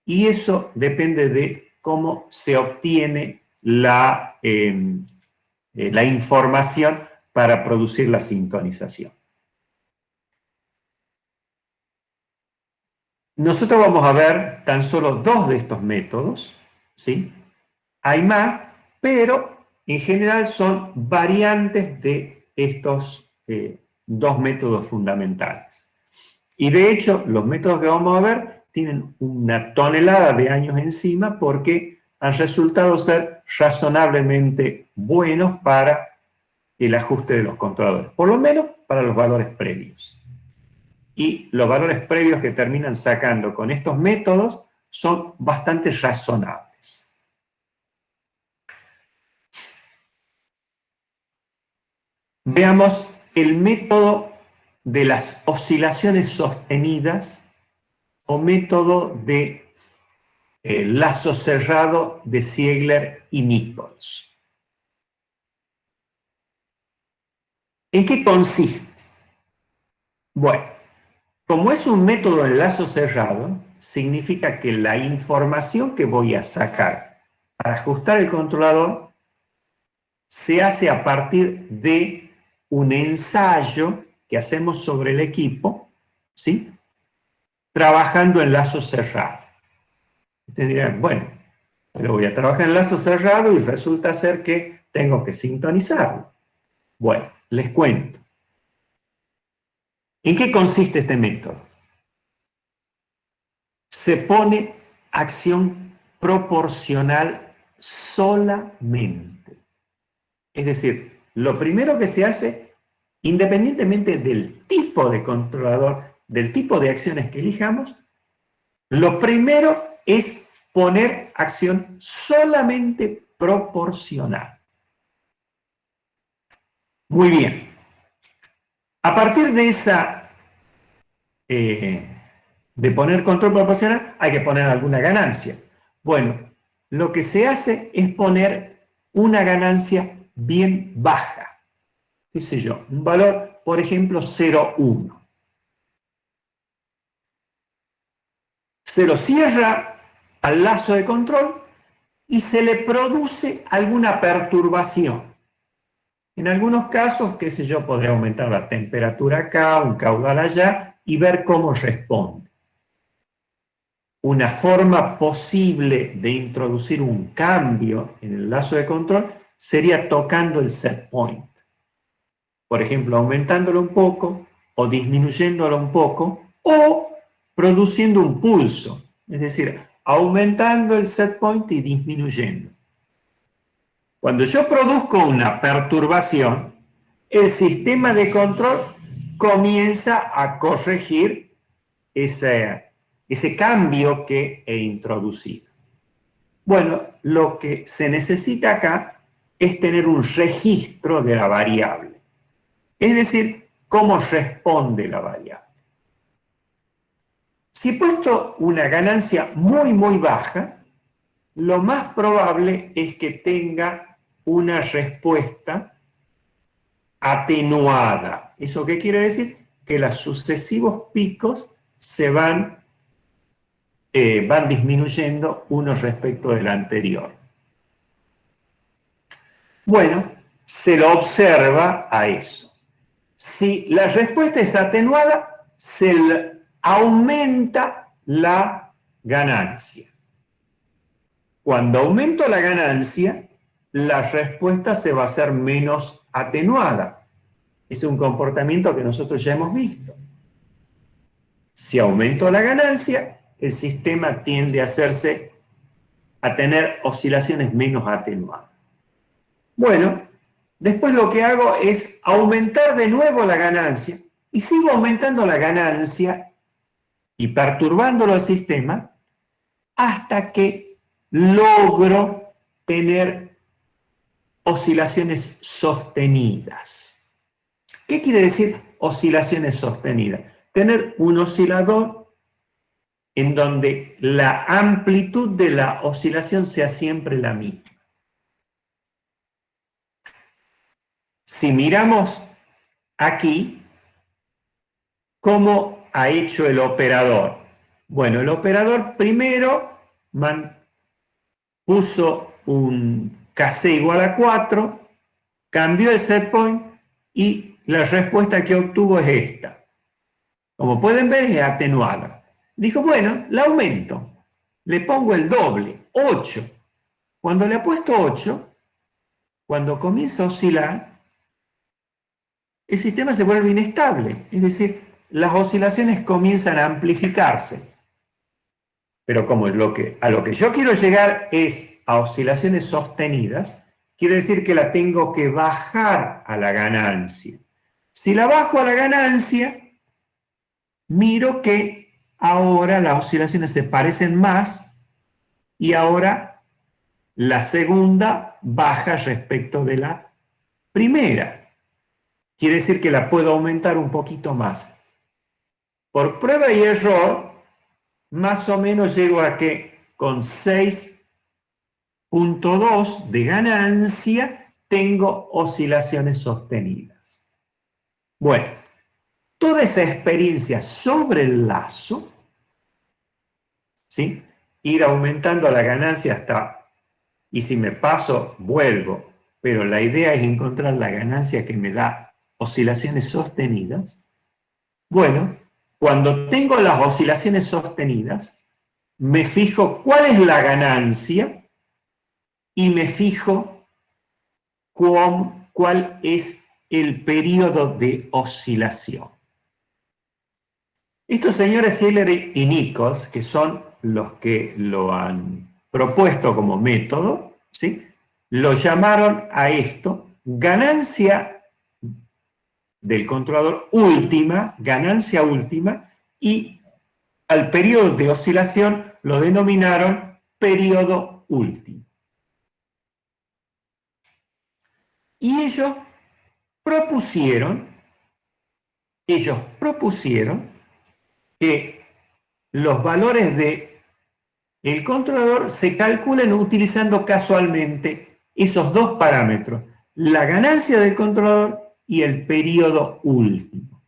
Y eso depende de cómo se obtiene la información para producir la sintonización. Nosotros vamos a ver tan solo dos de estos métodos, ¿sí? Hay más, pero en general son variantes de estos dos métodos fundamentales. Y de hecho, los métodos que vamos a ver tienen una tonelada de años encima porque han resultado ser razonablemente buenos para el ajuste de los controladores, por lo menos para los valores previos. Y los valores previos que terminan sacando con estos métodos son bastante razonables. Veamos el método de las oscilaciones sostenidas o método de lazo cerrado de Ziegler y Nichols. ¿En qué consiste? Bueno, como es un método de lazo cerrado, significa que la información que voy a sacar para ajustar el controlador se hace a partir de un ensayo que hacemos sobre el equipo, ¿sí? Trabajando en lazo cerrado. Ustedes dirán, bueno, pero voy a trabajar en lazo cerrado y resulta ser que tengo que sintonizarlo. Bueno, les cuento. ¿En qué consiste este método? Se pone acción proporcional solamente. Es decir, lo primero que se hace, independientemente del tipo de controlador, del tipo de acciones que elijamos, lo primero es poner acción solamente proporcional. Muy bien. A partir de esa, de poner control proporcional, hay que poner alguna ganancia. Bueno, lo que se hace es poner una ganancia bien baja. ¿Qué sé yo? Un valor, por ejemplo, 0,1. Se lo cierra al lazo de control y se le produce alguna perturbación. En algunos casos, qué sé yo, podría aumentar la temperatura acá, un caudal allá y ver cómo responde. Una forma posible de introducir un cambio en el lazo de control sería tocando el set point. Por ejemplo, aumentándolo un poco o disminuyéndolo un poco o produciendo un pulso, es decir, aumentando el set point y disminuyendo. Cuando yo produzco una perturbación, el sistema de control comienza a corregir ese cambio que he introducido. Bueno, lo que se necesita acá es tener un registro de la variable. Es decir, cómo responde la variable. Si he puesto una ganancia muy, muy baja, lo más probable es que tenga una respuesta atenuada. ¿Eso qué quiere decir? Que los sucesivos picos se van disminuyendo uno respecto del anterior. Bueno, se lo observa a eso. Si la respuesta es atenuada, aumenta la ganancia. Cuando aumento la ganancia, la respuesta se va a hacer menos atenuada. Es un comportamiento que nosotros ya hemos visto. Si aumento la ganancia, el sistema tiende a tener oscilaciones menos atenuadas. Bueno, después lo que hago es aumentar de nuevo la ganancia y sigo aumentando la ganancia y perturbándolo al sistema hasta que logro tener oscilaciones sostenidas. ¿Qué quiere decir oscilaciones sostenidas? Tener un oscilador en donde la amplitud de la oscilación sea siempre la misma. Si miramos aquí, ¿cómo ha hecho el operador? Bueno, el operador primero puso un KC igual a 4, cambió el set point y la respuesta que obtuvo es esta. Como pueden ver, es atenuada. Dijo, bueno, la aumento. Le pongo el doble, 8. Cuando le he puesto 8, cuando comienza a oscilar, el sistema se vuelve inestable. Es decir, las oscilaciones comienzan a amplificarse. Pero como a lo que yo quiero llegar es a oscilaciones sostenidas, quiere decir que la tengo que bajar a la ganancia. Si la bajo a la ganancia, miro que ahora las oscilaciones se parecen más y ahora la segunda baja respecto de la primera. Quiere decir que la puedo aumentar un poquito más. Por prueba y error, más o menos llego a que con 6.2 de ganancia tengo oscilaciones sostenidas. Bueno, toda esa experiencia sobre el lazo, ¿sí? Ir aumentando la ganancia hasta, y si me paso, vuelvo, pero la idea es encontrar la ganancia que me da oscilaciones sostenidas. Bueno, cuando tengo las oscilaciones sostenidas, me fijo cuál es la ganancia y me fijo cuál es el periodo de oscilación. Estos señores Hiller y Nichols, que son los que lo han propuesto como método, ¿sí? Lo llamaron a esto ganancia del controlador última, ganancia última, y al periodo de oscilación lo denominaron periodo último. Y ellos propusieron que los valores del controlador se calculen utilizando casualmente esos dos parámetros, la ganancia del controlador y el periodo último.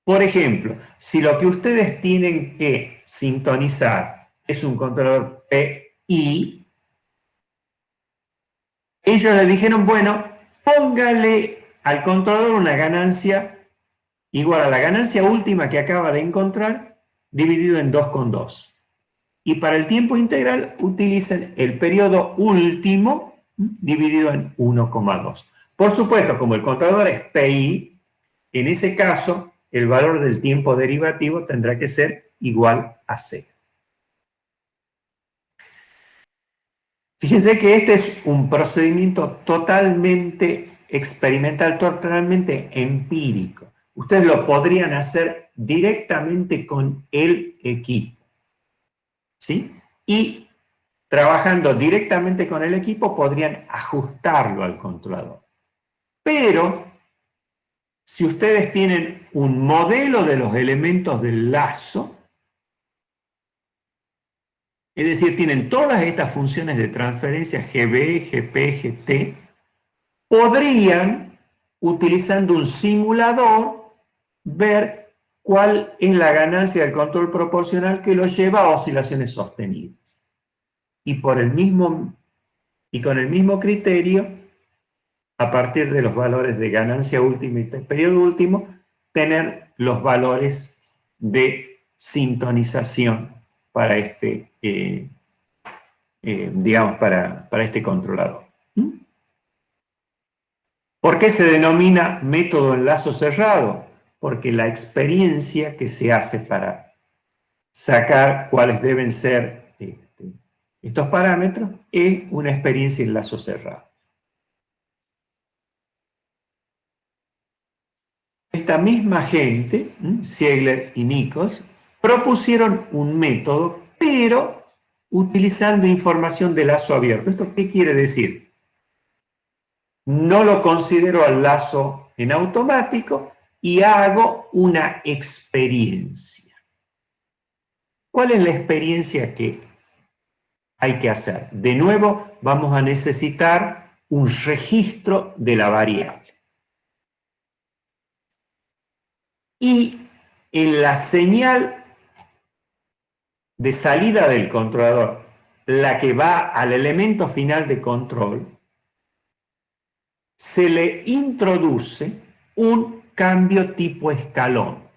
Por ejemplo, si lo que ustedes tienen que sintonizar es un controlador PI, ellos le dijeron, bueno, póngale al controlador una ganancia igual a la ganancia última que acaba de encontrar, dividido en 2,2. Y para el tiempo integral utilicen el periodo último dividido en 1,2. Por supuesto, como el controlador es PI, en ese caso el valor del tiempo derivativo tendrá que ser igual a 0. Fíjense que este es un procedimiento totalmente experimental, totalmente empírico. Ustedes lo podrían hacer directamente con el equipo, ¿sí? Y trabajando directamente con el equipo podrían ajustarlo al controlador. Pero si ustedes tienen un modelo de los elementos del lazo, es decir, tienen todas estas funciones de transferencia GB, GP, GT, podrían, utilizando un simulador, ver cuál es la ganancia del control proporcional que lo lleva a oscilaciones sostenidas. Y con el mismo criterio, a partir de los valores de ganancia última y de periodo último, tener los valores de sintonización para este, digamos, para este controlador. ¿Por qué se denomina método enlazo cerrado? Porque la experiencia que se hace para sacar cuáles deben ser estos parámetros es una experiencia enlazo cerrado. Esta misma gente, Ziegler y Nichols, propusieron un método, pero utilizando información de lazo abierto. ¿Esto qué quiere decir? No lo considero al lazo en automático y hago una experiencia. ¿Cuál es la experiencia que hay que hacer? De nuevo, vamos a necesitar un registro de la variable. Y en la señal de salida del controlador, la que va al elemento final de control, se le introduce un cambio tipo escalón.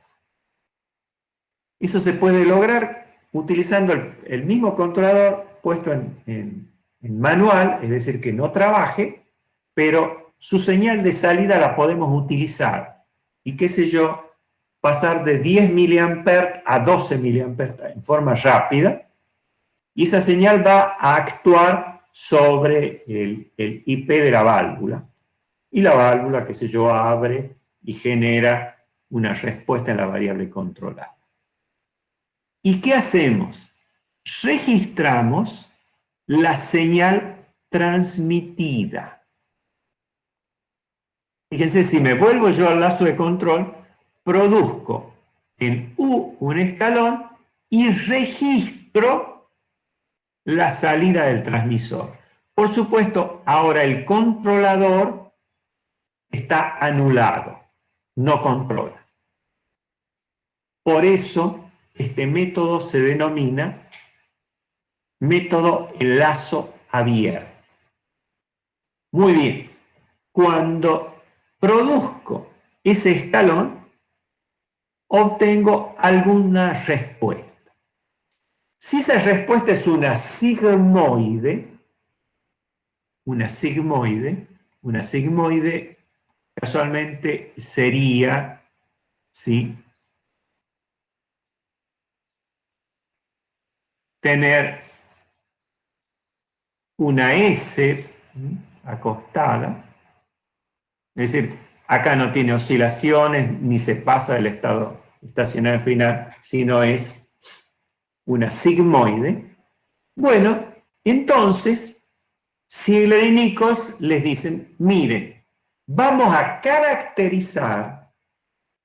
Eso se puede lograr utilizando el mismo controlador puesto en manual, es decir, que no trabaje, pero su señal de salida la podemos utilizar. Y qué sé yo, pasar de 10 mA a 12 mA en forma rápida, y esa señal va a actuar sobre el IP de la válvula. Y la válvula, qué sé yo, abre y genera una respuesta en la variable controlada. ¿Y qué hacemos? Registramos la señal transmitida. Fíjense, si me vuelvo yo al lazo de control, produzco en U un escalón y registro la salida del transmisor. Por supuesto, ahora el controlador está anulado, no controla. Por eso, este método se denomina método enlazo abierto. Muy bien, cuando produzco ese escalón, obtengo alguna respuesta. Si esa respuesta es una sigmoide casualmente sería, ¿sí?, tener una S acostada, es decir, acá no tiene oscilaciones ni se pasa del estado estacionario final, sino es una sigmoide. Bueno, entonces Ziegler y Nichols les dicen, miren, vamos a caracterizar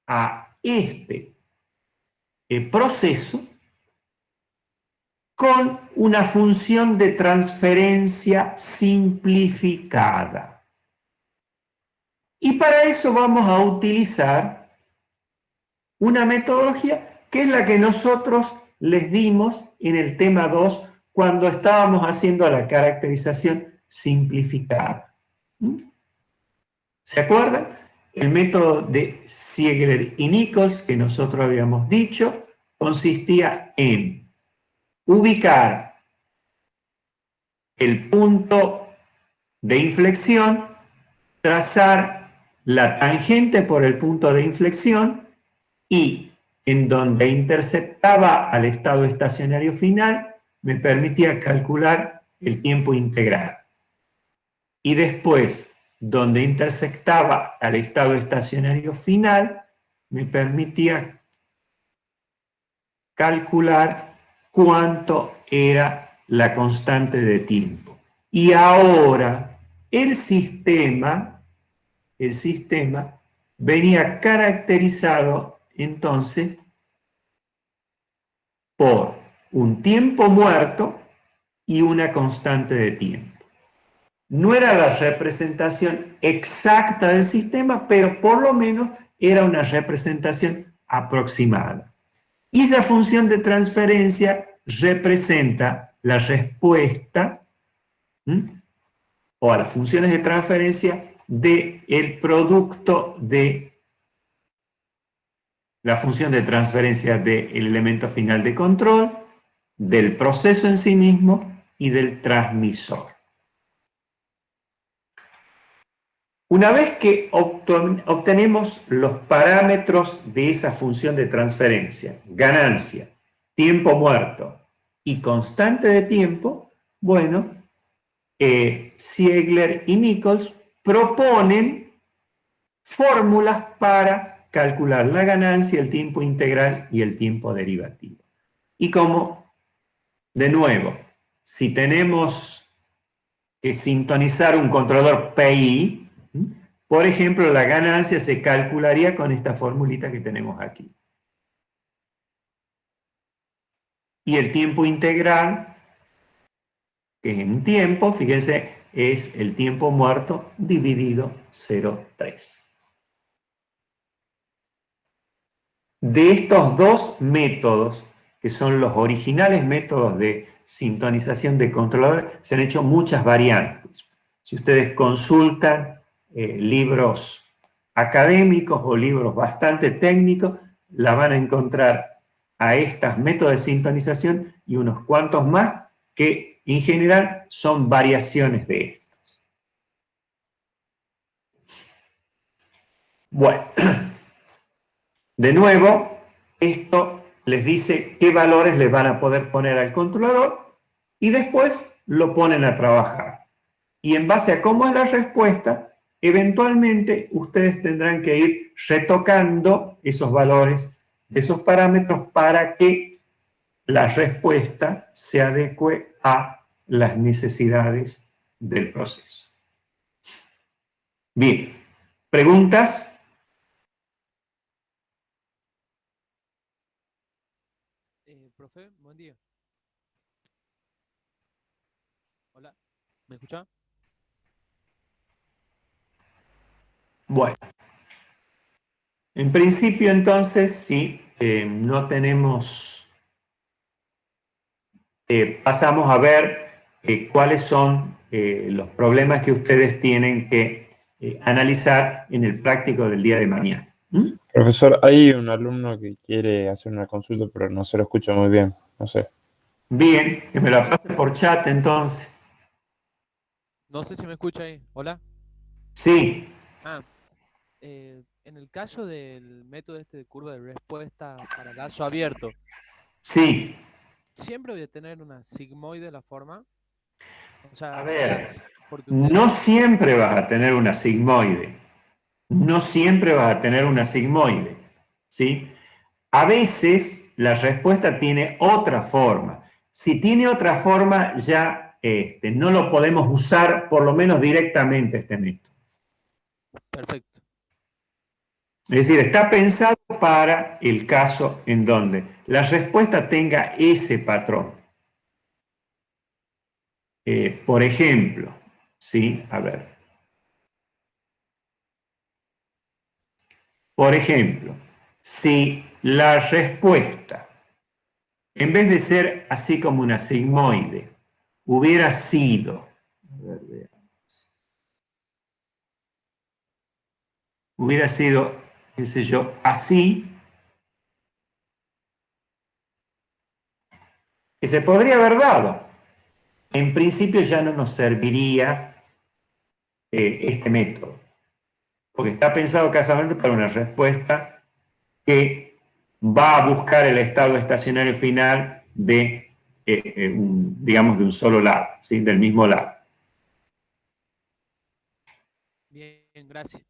a este proceso con una función de transferencia simplificada. Y para eso vamos a utilizar una metodología que es la que nosotros les dimos en el tema 2 cuando estábamos haciendo la caracterización simplificada. ¿Se acuerdan? El método de Ziegler y Nichols que nosotros habíamos dicho consistía en ubicar el punto de inflexión, trazar la tangente por el punto de inflexión y en donde interceptaba al estado estacionario final me permitía calcular el tiempo integral. Y después, donde intersectaba al estado estacionario final, me permitía calcular cuánto era la constante de tiempo. Y ahora el sistema venía caracterizado entonces por un tiempo muerto y una constante de tiempo. No era la representación exacta del sistema, pero por lo menos era una representación aproximada. Y esa función de transferencia representa la respuesta, o a las funciones de transferencia del producto de la función de transferencia del elemento final de control, del proceso en sí mismo y del transmisor. Una vez que obtenemos los parámetros de esa función de transferencia, ganancia, tiempo muerto y constante de tiempo, bueno, Ziegler y Nichols proponen fórmulas para calcular la ganancia, el tiempo integral y el tiempo derivativo. Y como, de nuevo, si tenemos que sintonizar un controlador PI, por ejemplo, la ganancia se calcularía con esta formulita que tenemos aquí. Y el tiempo integral, que es en tiempo, fíjense, es el tiempo muerto dividido 0,3. De estos dos métodos, que son los originales métodos de sintonización de controladores, se han hecho muchas variantes. Si ustedes consultan libros académicos o libros bastante técnicos, la van a encontrar a estos métodos de sintonización y unos cuantos más que en general son variaciones de estos. Bueno, de nuevo, esto les dice qué valores le van a poder poner al controlador y después lo ponen a trabajar. Y en base a cómo es la respuesta, eventualmente ustedes tendrán que ir retocando esos valores, esos parámetros, para que la respuesta se adecue a las necesidades del proceso. Bien, ¿preguntas? Profe, buen día. Hola, ¿me escucha? Bueno, en principio entonces, sí, no tenemos, pasamos a ver cuáles son los problemas que ustedes tienen que analizar en el práctico del día de mañana. Profesor, hay un alumno que quiere hacer una consulta, pero no se lo escucha muy bien, no sé. Bien, que me la pase por chat entonces. No sé si me escucha ahí. Hola. Sí, En el caso del método este de curva de respuesta para lazo abierto, sí. siempre voy a tener una sigmoide la forma. O A sea, ver, porque no ustedes... siempre vas a tener una sigmoide. No siempre vas a tener una sigmoide. ¿Sí? A veces la respuesta tiene otra forma. Si tiene otra forma, ya no lo podemos usar, por lo menos directamente, este método. Perfecto. Es decir, está pensado para el caso en donde la respuesta tenga ese patrón. Por ejemplo, ¿sí? A ver. Por ejemplo, si la respuesta, en vez de ser así como una sigmoide, hubiera sido, qué sé yo, así, que se podría haber dado. En principio ya no nos serviría este método, porque está pensado casualmente para una respuesta que va a buscar el estado estacionario final de, digamos, de un solo lado, ¿sí? Del mismo lado. Bien, gracias.